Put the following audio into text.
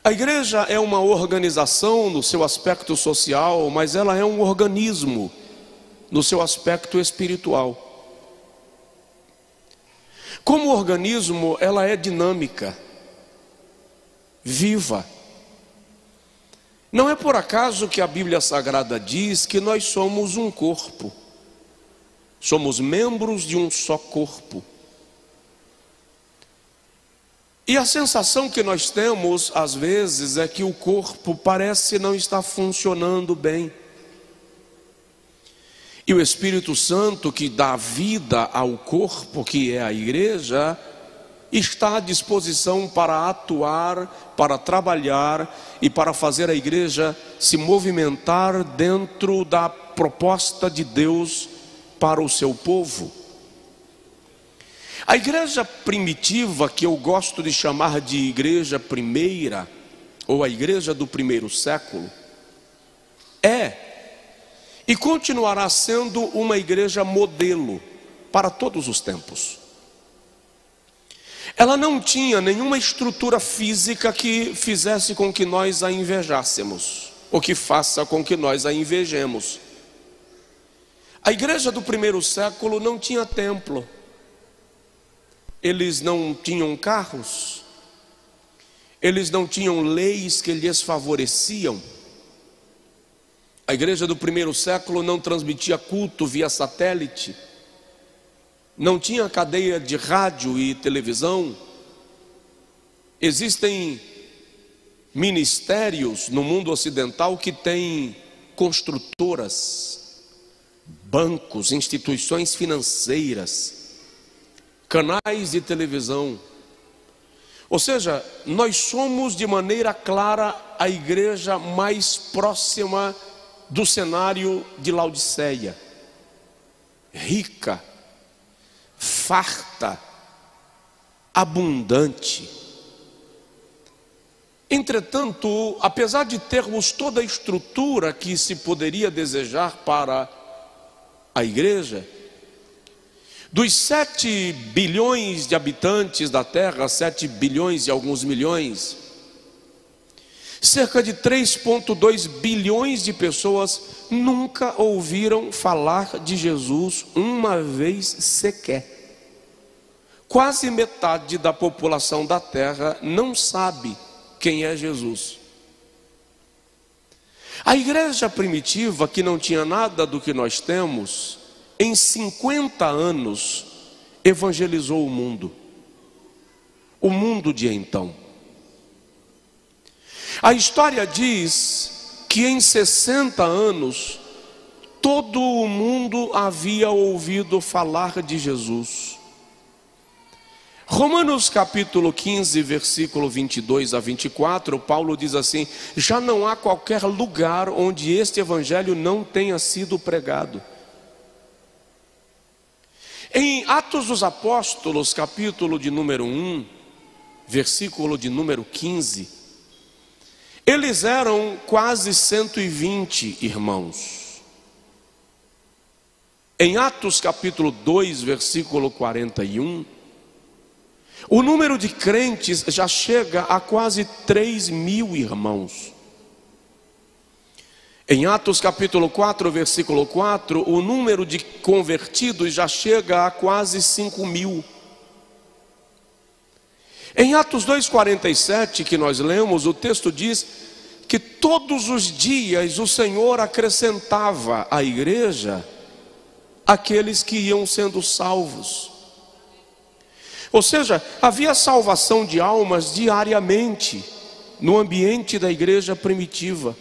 A igreja é uma organização no seu aspecto social, mas ela é um organismo no seu aspecto espiritual. Como organismo, ela é dinâmica, viva. Não é por acaso que a Bíblia Sagrada diz que nós somos um corpo. Somos membros de um só corpo. E a sensação que nós temos, às vezes, é que o corpo parece não estar funcionando bem. E o Espírito Santo, que dá vida ao corpo, que é a igreja, está à disposição para atuar, para trabalhar e para fazer a igreja se movimentar dentro da proposta de Deus para o seu povo. A igreja primitiva, que eu gosto de chamar de igreja primeira, ou a igreja do primeiro século, é e continuará sendo uma igreja modelo para todos os tempos. Ela não tinha nenhuma estrutura física que fizesse com que nós a invejássemos, ou que faça com que nós a invejemos. A igreja do primeiro século não tinha templo. Eles não tinham carros, eles não tinham leis que lhes favoreciam. A igreja do primeiro século não transmitia culto via satélite, não tinha cadeia de rádio e televisão. Existem ministérios no mundo ocidental que têm construtoras, bancos, instituições financeiras, canais de televisão. Ou seja, nós somos de maneira clara a igreja mais próxima do cenário de Laodiceia, rica, farta, abundante. Entretanto, apesar de termos toda a estrutura que se poderia desejar para a igreja, dos 7 bilhões de habitantes da terra, 7 bilhões e alguns milhões, cerca de 3,2 bilhões de pessoas nunca ouviram falar de Jesus uma vez sequer. Quase metade da população da terra não sabe quem é Jesus. A igreja primitiva, que não tinha nada do que nós temos, em 50 anos evangelizou o mundo de então. A história diz que em 60 anos todo o mundo havia ouvido falar de Jesus. Romanos capítulo 15, versículo 22 a 24, Paulo diz assim: já não há qualquer lugar onde este evangelho não tenha sido pregado. Em Atos dos Apóstolos, capítulo de número 1, versículo de número 15, eles eram quase 120 irmãos. Em Atos capítulo 2, versículo 41, o número de crentes já chega a quase 3.000 irmãos. Em Atos capítulo 4, versículo 4, o número de convertidos já chega a quase 5.000. Em Atos 2,47, que nós lemos, o texto diz que todos os dias o Senhor acrescentava à igreja aqueles que iam sendo salvos. Ou seja, havia salvação de almas diariamente no ambiente da igreja primitiva.